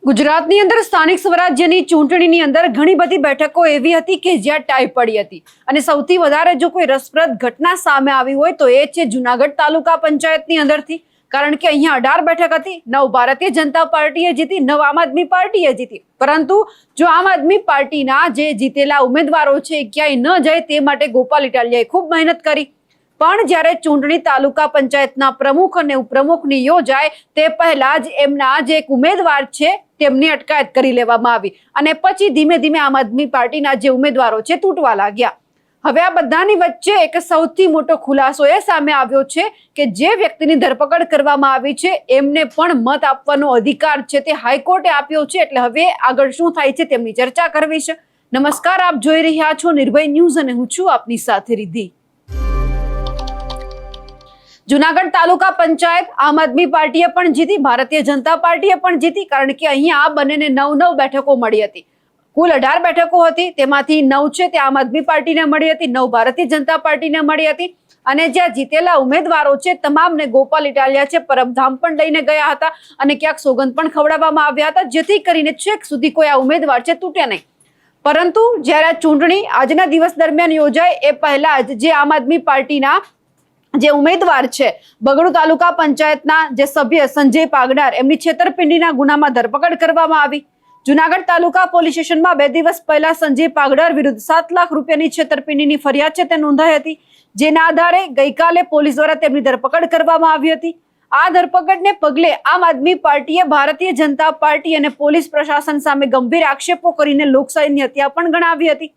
ગુજરાતની અંદર સ્થાનિક સ્વરાજ્યની ચૂંટણીની અંદર ઘણી બધી બેઠકો એવી હતી કે જ્યાં ટાઈ પડી હતી અને સૌથી વધારે જો કોઈ રસપ્રદ ઘટના સામે આવી હોય તો એ છે જૂનાગઢ તાલુકા પંચાયતની અંદરથી। કારણ કે અહીંયા 18 બેઠક હતી, 9 ભારતીય જનતા પાર્ટીએ જીતી, 9 આમ આદમી પાર્ટીએ જીતી। પરંતુ જો આમ આદમી પાર્ટીના જે જીતેલા ઉમેદવારો છે ક્યાંય ન જાય તે માટે ગોપાલ ઇટાલિયાએ ખૂબ મહેનત કરી। પણ જ્યારે ચૂંટણી તાલુકા પંચાયતના પ્રમુખ અને ઉપપ્રમુખની યોજાય તે પહેલા જ એમના જે એક ઉમેદવાર છે તેમની અટકાયત કરી લેવામાં આવી અને પછી ધીમે ધીમે આમ આદમી પાર્ટીના જે ઉમેદવારો છે તૂટવા લાગ્યા। હવે આ બધાની વચ્ચે એક સૌથી મોટો ખુલાસો એ સામે આવ્યો છે કે જે વ્યક્તિની ધરપકડ કરવામાં આવી છે એમને પણ મત આપવાનો અધિકાર છે તે હાઈકોર્ટે આપ્યો છે। એટલે હવે આગળ શું થાય છે તેમની ચર્ચા કરવી છે। નમસ્કાર, આપ જોઈ રહ્યા છો નિર્ભય ન્યૂઝ અને હું છું આપની સાથે રિદ્ધિ। જૂનાગઢ તાલુકા પંચાયત આમ આદમી પાર્ટીએ પણ જીતી, ભારતીય જનતા પાર્ટીએ પણ જીતી। કારણ કે અહીંયા આ બંનેને 9 બેઠકો મળી હતી। કુલ 18 બેઠકો હતી, તેમાંથી 9 છે તે આમ આદમી પાર્ટીને મળી હતી, 9 ભારતીય જનતા પાર્ટીને મળી હતી। અને જ્યાં જીતેલા ઉમેદવારો છે તમામને ગોપાલ ઇટાલિયા છે પરબધામ પણ લઈને ગયા હતા અને ક્યાંક સોગંદ પણ ખવડાવવામાં આવ્યા હતા જેથી કરીને છેક સુધી કોઈ આ ઉમેદવાર છે તૂટે નહીં। પરંતુ જ્યારે આ ચૂંટણી આજના દિવસ દરમિયાન યોજાય એ પહેલા જ જે આમ આદમી પાર્ટીના જે ઉમેદવાર છે બગડુ તાલુકા પંચાયતના જે સભ્ય સંજય પાગડાર એમની છેતરપિંડીના ગુનામાં ધરપકડ કરવામાં આવી। જૂનાગઢ તાલુકા પોલીસ સ્ટેશનમાં 2 દિવસ પહેલા સંજય પાગડાર વિરુદ્ધ 7 લાખ રૂપિયાની છેતરપિંડીની ફરિયાદ છે તે નોંધાઈ હતી, જેના આધારે ગઈકાલે પોલીસ દ્વારા તેમની ધરપકડ કરવામાં આવી હતી। આ ધરપકડને પગલે આમ આદમી પાર્ટીએ ભારતીય જનતા પાર્ટી અને પોલીસ પ્રશાસન સામે ગંભીર આક્ષેપો કરીને લોકશાહીની હત્યા પણ ગણાવી હતી।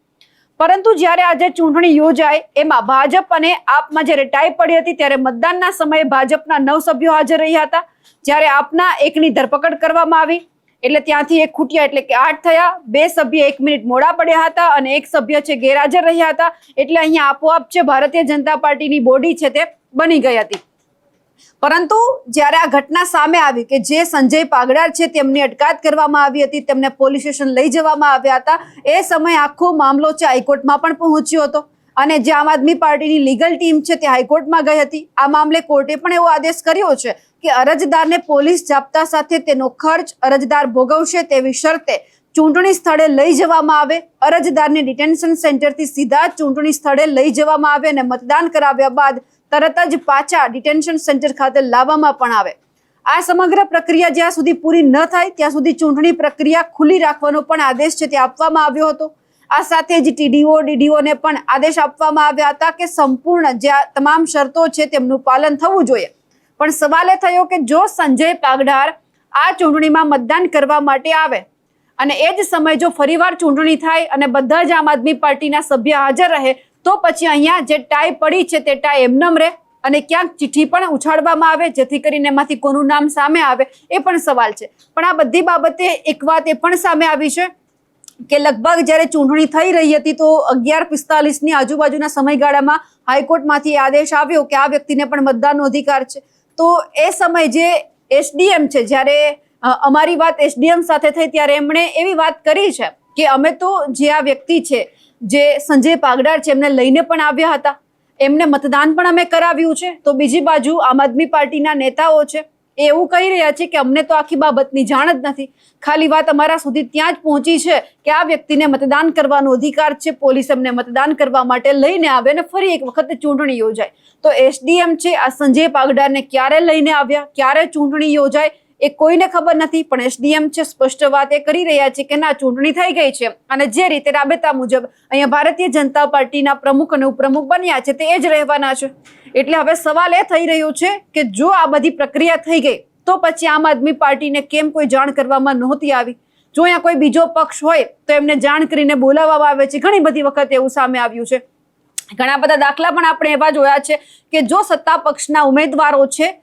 પરંતુ જ્યારે આજે ચૂંટણી યોજાય એમાં ભાજપ અને આપમાં જ્યારે ટાઈ પડી હતી ત્યારે મતદાનના સમયે ભાજપના 9 સભ્યો હાજર રહ્યા હતા, જ્યારે આપના એકની ધરપકડ કરવામાં આવી એટલે ત્યાંથી એક ખૂટ્યા એટલે કે 8 થયા। 2 સભ્ય 1 મિનિટ મોડા પડ્યા હતા અને એક સભ્ય છે ગેરહાજર રહ્યા હતા એટલે અહીંયા આપોઆપ છે ભારતીય જનતા પાર્ટીની બોડી છે તે બની ગઈ હતી। પરંતુ જ્યારે આ ઘટના સામે આવી કે જે સંજય પાગડાર છે તેમની અટકાયત કરવામાં આવી હતી, તેમને પોલીસ સ્ટેશન લઈ જવામાં આવ્યા હતા, એ સમયે આખો મામલો છે હાઈકોર્ટમાં પણ પહોંચ્યો હતો અને જે આમ આદમી પાર્ટીની લીગલ ટીમ છે તે હાઈકોર્ટમાં ગઈ હતી। આ મામલે કોર્ટે પણ એવો આદેશ કર્યો છે કે અરજદારને પોલીસ જાપ્તા સાથે તેનો ખર્ચ અરજદાર ભોગવશે તેવી શરતે ચૂંટણી સ્થળે લઈ જવામાં આવે, અરજદારને ડિટેન્શન સેન્ટરથી સીધા ચૂંટણી સ્થળે લઈ જવામાં આવે અને મતદાન કરાવ્યા બાદ તરત જ પાછા ડિટેન્શન સેન્ટર ખાતે લાવવામાં પણ આવે। આ સમગ્ર પ્રક્રિયા જ્યાં સુધી પૂરી ન થાય ત્યાં સુધી ચૂંટણી પ્રક્રિયા ખુલ્લી રાખવાનો પણ આદેશ છે તે આપવામાં આવ્યો હતો। આ સાથે જ ટીડીઓ ડીડીઓને પણ આદેશ આપવામાં આવ્યા હતા કે સંપૂર્ણ જે તમામ શરતો છે તેમનું પાલન થવું જોઈએ। પણ સવાલ એ થયો કે જો સંજય પાગડાર આ ચૂંટણીમાં મતદાન કરવા માટે આવે અને એ જ સમયે જો ફરીવાર ચૂંટણી થાય અને બધા જ આમ આદમી પાર્ટીના સભ્ય હાજર રહે તો પછી અહીંયા જે ટાઈ પડી છે તે ટાઈ એમનેમ રહે અને ક્યાંક ચિઠ્ઠી પણ ઉછાળવામાં આવે જેથી કરીને એમાંથી કોનું નામ સામે આવે એ પણ સવાલ છે। પણ આ બધી બાબતે એક વાત એ પણ સામે આવી છે કે લગભગ જ્યારે ચૂંટણી થઈ રહી હતી તો 11:45ની આજુબાજુના સમયગાળામાં હાઈકોર્ટમાંથી આદેશ આવ્યો કે આ વ્યક્તિને પણ મતદાનનો અધિકાર છે। તો એ સમય જે એસડીએમ છે, જ્યારે અમારી વાત એસડીએમ સાથે થઈ ત્યારે એમણે એવી વાત કરી છે કે અમે તો જે આ વ્યક્તિ છે જે સંજય પાગડાર છે એમને લઈને પણ આવ્યા હતા, એમને મતદાન પણ અમે કરાવ્યું છે। તો બીજી બાજુ આમ આદમી પાર્ટીના નેતાઓ છે એ એવું કહી રહ્યા છે કે અમને તો આખી બાબતની જાણ જ નથી, ખાલી વાત અમારા સુધી ત્યાં જ પહોંચી છે કે આ વ્યક્તિને મતદાન કરવાનો અધિકાર છે, પોલીસ એમને મતદાન કરવા માટે લઈને આવે અને ફરી એક વખત ચૂંટણી યોજાય। તો એસડીએમ છે આ સંજય પાગડારને ક્યારે લઈને આવ્યા, ક્યારે ચૂંટણી યોજાય એ કોઈને ખબર નથી, પણ એસડીએમ છે સ્પષ્ટ વાત એ કરી રહ્યા છે કે ના ચૂંટણી થઈ ગઈ છે અને જે રીતે રાબેતા મુજબ અહીંયા ભારતીય જનતા પાર્ટીના પ્રમુખ અને ઉપપ્રમુખ બન્યા છે તે એ જ રહેવાના છે। એટલે હવે સવાલ એ થઈ રહ્યો છે કે જો આ બધી પ્રક્રિયા થઈ ગઈ તો પછી આમ આદમી પાર્ટીને કેમ કોઈ જાણ કરવામાં નહોતી આવી? જો અહીંયા કોઈ બીજો પક્ષ હોય તો એમને જાણ કરીને બોલાવવામાં આવે છે। ઘણી બધી વખત એવું સામે આવ્યું છે, ઘણા બધા દાખલા પણ આપણે એવા જોયા છે કે જો સત્તા પક્ષના ઉમેદવારો છે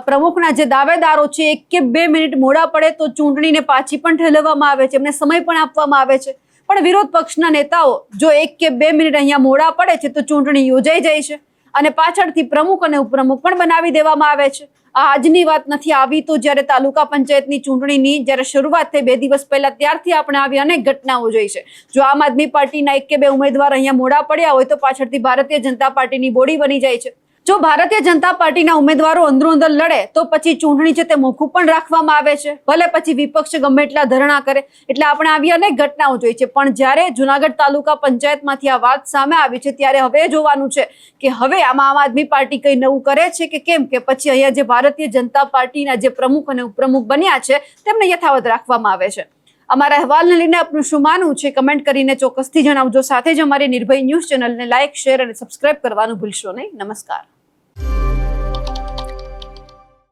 પ્રમુખના જે દાવેદારો છે 1 કે 2 મિનિટ મોડા પડે તો ચૂંટણીને પાછી પણ ઠેલવવામાં આવે છે, એમને સમય પણ આપવામાં આવે છે। પણ વિરોધ પક્ષના નેતાઓ જો 1 કે 2 મિનિટ અહીંયા મોડા પડે છે તો ચૂંટણી યોજાઈ જાય છે અને પાછળથી પ્રમુખ અને ઉપપ્રમુખ પણ બનાવી દેવામાં આવે છે। આ આજની વાત નથી, આવી તો જ્યારે તાલુકા પંચાયતની ચૂંટણીની જ્યારે શરૂઆત થઈ 2 દિવસ પહેલા ત્યારથી આપણે આવી અનેક ઘટનાઓ જોઈ છે। જો આમ આદમી પાર્ટીના 1 કે 2 ઉમેદવાર અહીંયા મોડા પડ્યા હોય તો પાછળથી ભારતીય જનતા પાર્ટીની બોડી બની જાય છે। જો ભારતીય જનતા પાર્ટીના ઉમેદવારો અંદરો અંદર લડે તો પછી ચૂંટણી છે તે મોકૂફ પણ રાખવામાં આવે છે, ભલે પછી વિપક્ષ ગમે એટલા ધરણા કરે. એટલે આપણે આવી અનેક ઘટનાઓ જોઈ છે. પણ જ્યારે જુનાગઢ તાલુકા પંચાયતમાંથી આ વાત સામે આવી છે ત્યારે હવે જોવાનું છે કે હવે આમાં આમ આદમી પાર્ટી કઈ નવું કરે છે કે કેમ, કે પછી અહીંયા જે ભારતીય જનતા પાર્ટીના જે પ્રમુખ અને ઉપપ્રમુખ બન્યા છે તેમને યથાવત રાખવામાં આવે છે. અમારા અહેવાલને લઈને આપનું શું માનવું છે કમેન્ટ કરીને ચોક્કસથી જણાવજો. સાથે જ અમારી નિર્ભય ન્યૂઝ ચેનલને લાઇક, શેર અને સબસ્ક્રાઇબ કરવાનું ભૂલશો નહીં. નમસ્કાર.